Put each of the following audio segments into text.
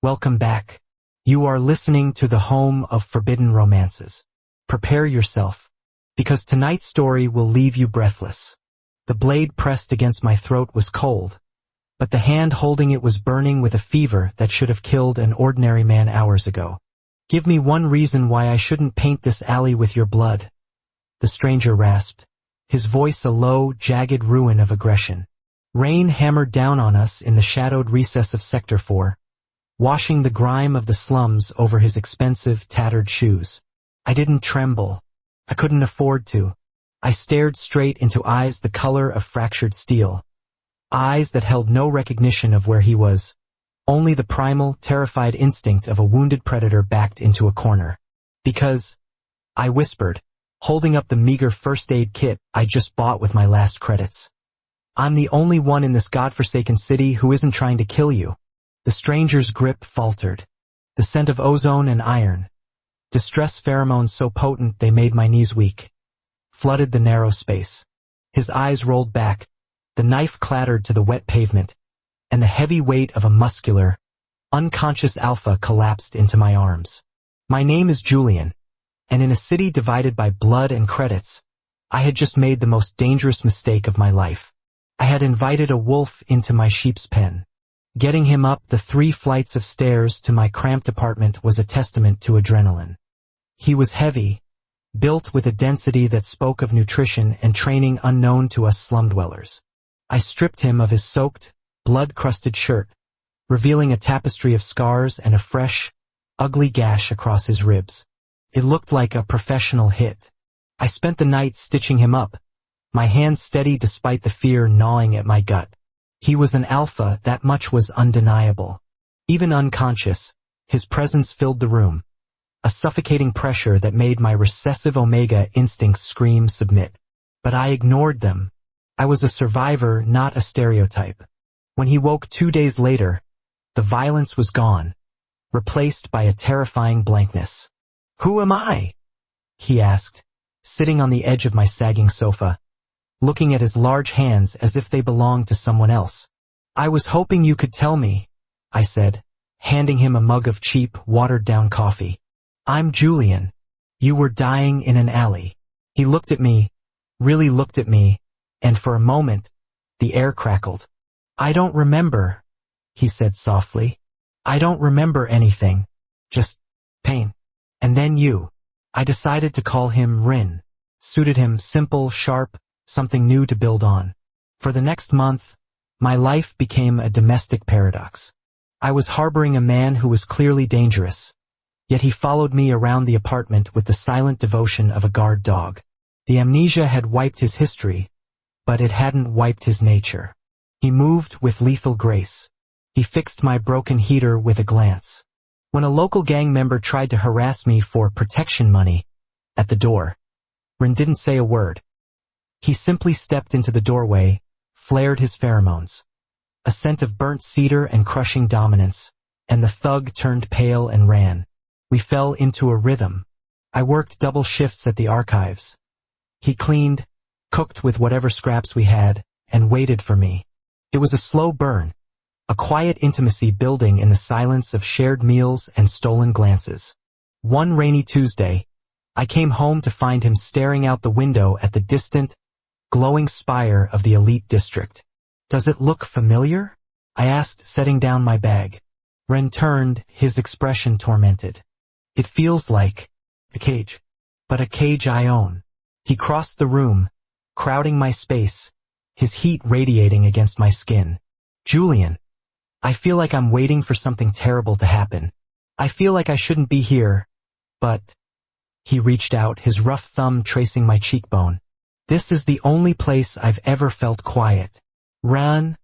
Welcome back. You are listening to the home of forbidden romances. Prepare yourself, because tonight's story will leave you breathless. The blade pressed against my throat was cold, but the hand holding it was burning with a fever that should have killed an ordinary man hours ago. Give me one reason why I shouldn't paint this alley with your blood, the stranger rasped, his voice a low, jagged ruin of aggression. Rain hammered down on us in the shadowed recess of Sector 4, washing the grime of the slums over his expensive, tattered shoes. I didn't tremble. I couldn't afford to. I stared straight into eyes the color of fractured steel. Eyes that held no recognition of where he was, only the primal, terrified instinct of a wounded predator backed into a corner. Because, I whispered, holding up the meager first aid kit I just bought with my last credits. I'm the only one in this godforsaken city who isn't trying to kill you. The stranger's grip faltered. The scent of ozone and iron, distress pheromones so potent they made my knees weak, flooded the narrow space. His eyes rolled back, the knife clattered to the wet pavement, and the heavy weight of a muscular, unconscious alpha collapsed into my arms. My name is Julian, and in a city divided by blood and credits, I had just made the most dangerous mistake of my life. I had invited a wolf into my sheep's pen. Getting him up the 3 flights of stairs to my cramped apartment was a testament to adrenaline. He was heavy, built with a density that spoke of nutrition and training unknown to us slum dwellers. I stripped him of his soaked, blood-crusted shirt, revealing a tapestry of scars and a fresh, ugly gash across his ribs. It looked like a professional hit. I spent the night stitching him up, my hands steady despite the fear gnawing at my gut. He was an alpha, that much was undeniable. Even unconscious, his presence filled the room, a suffocating pressure that made my recessive omega instincts scream submit. But I ignored them. I was a survivor, not a stereotype. When he woke 2 days later, the violence was gone, replaced by a terrifying blankness. "Who am I?" he asked, sitting on the edge of my sagging sofa, looking at his large hands as if they belonged to someone else. "I was hoping you could tell me," I said, handing him a mug of cheap, watered-down coffee. "I'm Julian. You were dying in an alley." He looked at me, really looked at me, and for a moment, the air crackled. "I don't remember," he said softly. "I don't remember anything. Just pain. And then you." I decided to call him Rin. Suited him, simple, sharp, something new to build on. For the next month, my life became a domestic paradox. I was harboring a man who was clearly dangerous, yet he followed me around the apartment with the silent devotion of a guard dog. The amnesia had wiped his history, but it hadn't wiped his nature. He moved with lethal grace. He fixed my broken heater with a glance. When a local gang member tried to harass me for protection money at the door, Rin didn't say a word. He simply stepped into the doorway, flared his pheromones. A scent of burnt cedar and crushing dominance, and the thug turned pale and ran. We fell into a rhythm. I worked double shifts at the archives. He cleaned, cooked with whatever scraps we had, and waited for me. It was a slow burn, a quiet intimacy building in the silence of shared meals and stolen glances. One rainy Tuesday, I came home to find him staring out the window at the distant, glowing spire of the elite district. "Does it look familiar?" I asked, setting down my bag. Ren turned, his expression tormented. "It feels like a cage, but a cage I own." He crossed the room, crowding my space, his heat radiating against my skin. "Julian, I feel like I'm waiting for something terrible to happen. I feel like I shouldn't be here, but..." He reached out, his rough thumb tracing my cheekbone. "This is the only place I've ever felt quiet." "Run,"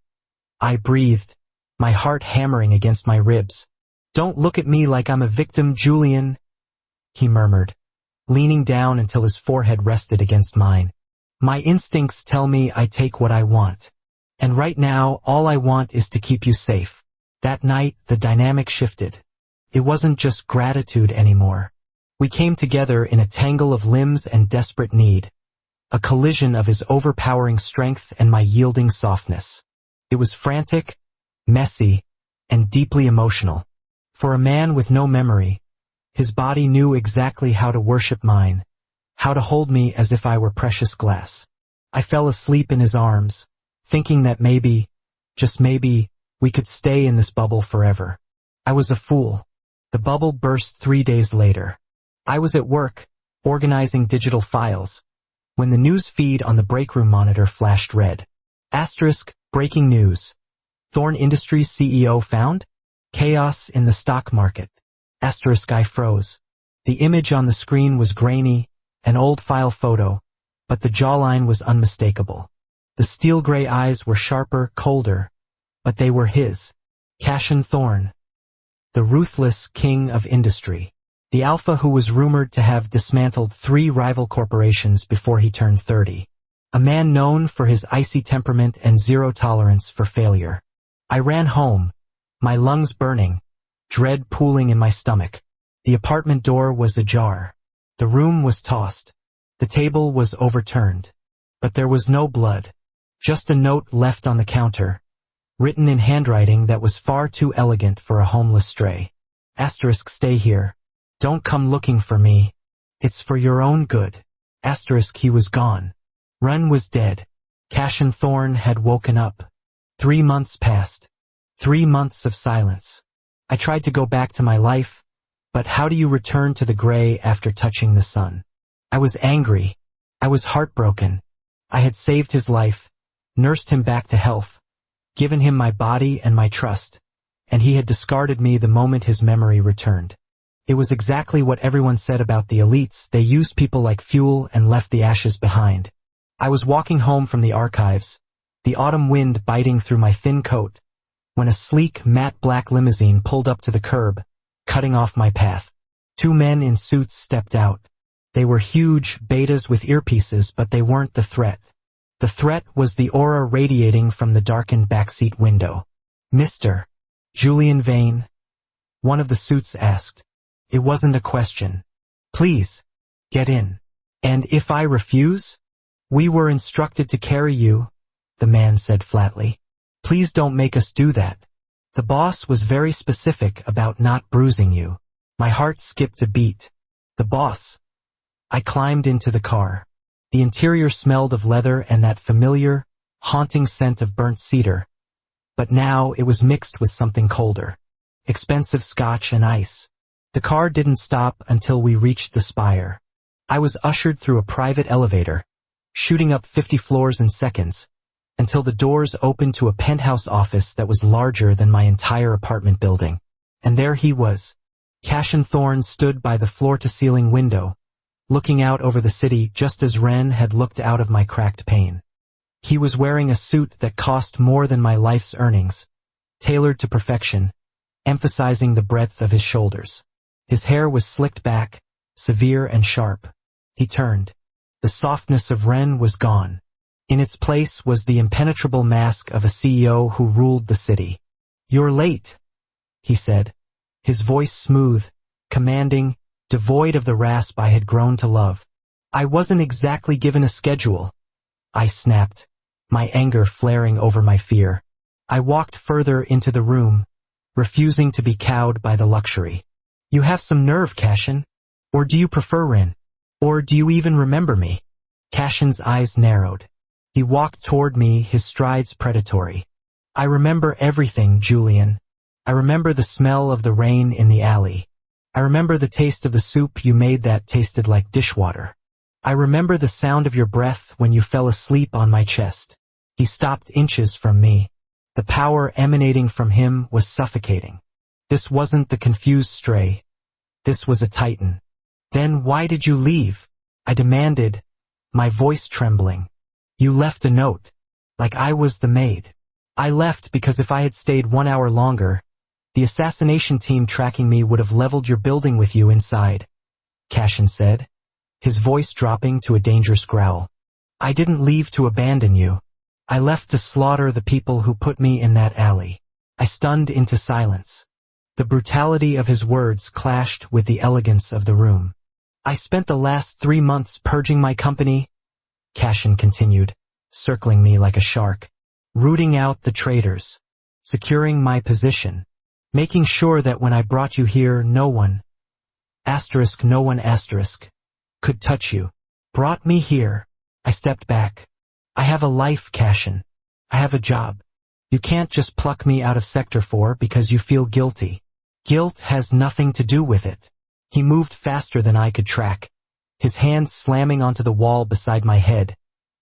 I breathed, my heart hammering against my ribs. "Don't look at me like I'm a victim, Julian," he murmured, leaning down until his forehead rested against mine. "My instincts tell me I take what I want. And right now, all I want is to keep you safe." That night, the dynamic shifted. It wasn't just gratitude anymore. We came together in a tangle of limbs and desperate need. A collision of his overpowering strength and my yielding softness. It was frantic, messy, and deeply emotional. For a man with no memory, his body knew exactly how to worship mine, how to hold me as if I were precious glass. I fell asleep in his arms, thinking that maybe, just maybe, we could stay in this bubble forever. I was a fool. The bubble burst 3 days later. I was at work, organizing digital files, when the news feed on the break room monitor flashed red. Asterisk, breaking news. Thorn Industries CEO found? Chaos in the stock market. Asterisk, I froze. The image on the screen was grainy, an old file photo, but the jawline was unmistakable. The steel-gray eyes were sharper, colder, but they were his. Cashin Thorn. The ruthless king of industry. The alpha who was rumored to have dismantled 3 rival corporations before he turned 30. A man known for his icy temperament and zero tolerance for failure. I ran home, my lungs burning, dread pooling in my stomach. The apartment door was ajar. The room was tossed. The table was overturned. But there was no blood. Just a note left on the counter, written in handwriting that was far too elegant for a homeless stray. Asterisk, stay here. Don't come looking for me. It's for your own good. Asterisk, he was gone. Ren was dead. Cashin Thorn had woken up. 3 months passed. 3 months of silence. I tried to go back to my life, but how do you return to the gray after touching the sun? I was angry. I was heartbroken. I had saved his life, nursed him back to health, given him my body and my trust, and he had discarded me the moment his memory returned. It was exactly what everyone said about the elites. They used people like fuel and left the ashes behind. I was walking home from the archives, the autumn wind biting through my thin coat, when a sleek, matte black limousine pulled up to the curb, cutting off my path. 2 men in suits stepped out. They were huge betas with earpieces, but they weren't the threat. The threat was the aura radiating from the darkened backseat window. Mr. Julian Vane? One of the suits asked. It wasn't a question. Please, get in. And if I refuse? We were instructed to carry you, the man said flatly. Please don't make us do that. The boss was very specific about not bruising you. My heart skipped a beat. The boss. I climbed into the car. The interior smelled of leather and that familiar, haunting scent of burnt cedar. But now it was mixed with something colder. Expensive scotch and ice. The car didn't stop until we reached the spire. I was ushered through a private elevator, shooting up 50 floors in seconds, until the doors opened to a penthouse office that was larger than my entire apartment building. And there he was. Cashin Thorn stood by the floor-to-ceiling window, looking out over the city just as Ren had looked out of my cracked pane. He was wearing a suit that cost more than my life's earnings, tailored to perfection, emphasizing the breadth of his shoulders. His hair was slicked back, severe and sharp. He turned. The softness of Ren was gone. In its place was the impenetrable mask of a CEO who ruled the city. You're late, he said, his voice smooth, commanding, devoid of the rasp I had grown to love. I wasn't exactly given a schedule. I snapped, my anger flaring over my fear. I walked further into the room, refusing to be cowed by the luxury. You have some nerve, Cashin. Or do you prefer Ren? Or do you even remember me? Cashin's eyes narrowed. He walked toward me, his strides predatory. I remember everything, Julian. I remember the smell of the rain in the alley. I remember the taste of the soup you made that tasted like dishwater. I remember the sound of your breath when you fell asleep on my chest. He stopped inches from me. The power emanating from him was suffocating. This wasn't the confused stray. This was a titan. Then why did you leave? I demanded, my voice trembling. You left a note. Like I was the maid. I left because if I had stayed 1 hour longer, the assassination team tracking me would have leveled your building with you inside, Cashin said, his voice dropping to a dangerous growl. I didn't leave to abandon you. I left to slaughter the people who put me in that alley. I stunned into silence. The brutality of his words clashed with the elegance of the room. I spent the last 3 months purging my company, Cashin continued, circling me like a shark, rooting out the traitors, securing my position, making sure that when I brought you here no one, could touch you. Brought me here. I stepped back. I have a life, Cashin. I have a job. You can't just pluck me out of Sector 4 because you feel guilty. Guilt has nothing to do with it. He moved faster than I could track, his hands slamming onto the wall beside my head,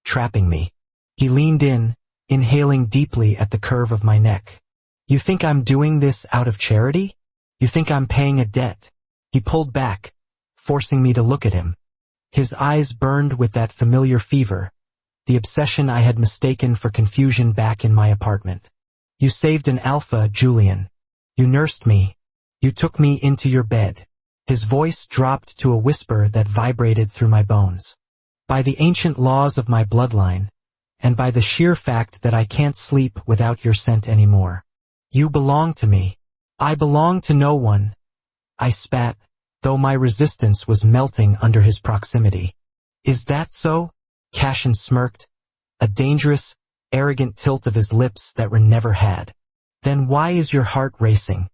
trapping me. He leaned in, inhaling deeply at the curve of my neck. You think I'm doing this out of charity? You think I'm paying a debt? He pulled back, forcing me to look at him. His eyes burned with that familiar fever, the obsession I had mistaken for confusion back in my apartment. You saved an alpha, Julian. You nursed me. You took me into your bed. His voice dropped to a whisper that vibrated through my bones. By the ancient laws of my bloodline, and by the sheer fact that I can't sleep without your scent anymore. You belong to me. I belong to no one. I spat, though my resistance was melting under his proximity. Is that so? Cashin smirked, a dangerous, arrogant tilt of his lips that were never had. Then why is your heart racing?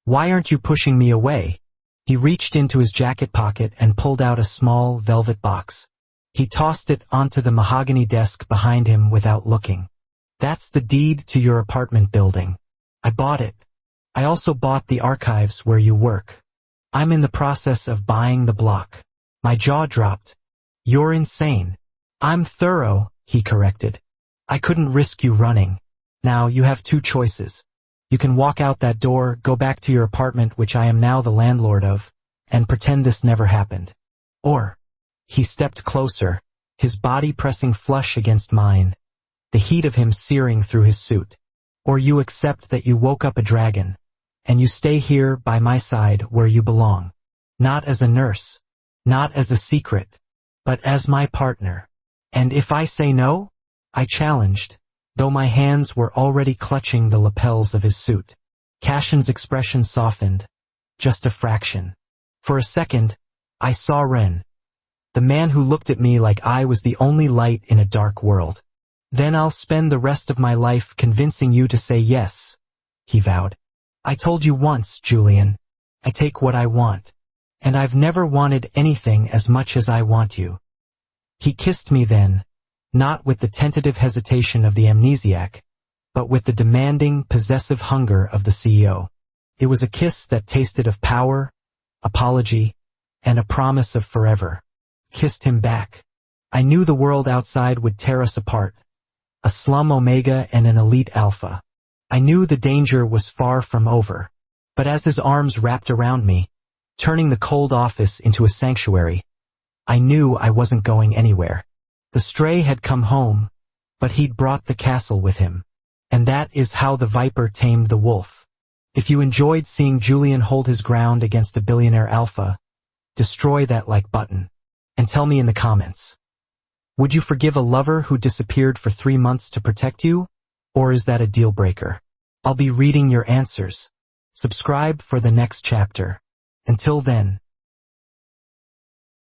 Why aren't you pushing me away? He reached into his jacket pocket and pulled out a small velvet box. He tossed it onto the mahogany desk behind him without looking. That's the deed to your apartment building. I bought it. I also bought the archives where you work. I'm in the process of buying the block. My jaw dropped. You're insane. I'm thorough, he corrected. I couldn't risk you running. Now you have two choices. You can walk out that door, go back to your apartment, which I am now the landlord of, and pretend this never happened. Or, he stepped closer, his body pressing flush against mine, the heat of him searing through his suit. Or you accept that you woke up a dragon, and you stay here by my side where you belong. Not as a nurse, not as a secret, but as my partner. And if I say no? I challenged, though my hands were already clutching the lapels of his suit. Cashin's expression softened, just a fraction. For a second, I saw Ren, the man who looked at me like I was the only light in a dark world. Then I'll spend the rest of my life convincing you to say yes, he vowed. I told you once, Julian, I take what I want, and I've never wanted anything as much as I want you. He kissed me then, not with the tentative hesitation of the amnesiac, but with the demanding, possessive hunger of the CEO. It was a kiss that tasted of power, apology, and a promise of forever. Kissed him back. I knew the world outside would tear us apart, a slum omega and an elite alpha. I knew the danger was far from over. But as his arms wrapped around me, turning the cold office into a sanctuary, I knew I wasn't going anywhere. The stray had come home, but he'd brought the castle with him. And that is how the viper tamed the wolf. If you enjoyed seeing Julian hold his ground against a billionaire alpha, destroy that like button. And tell me in the comments. Would you forgive a lover who disappeared for 3 months to protect you? Or is that a deal breaker? I'll be reading your answers. Subscribe for the next chapter. Until then,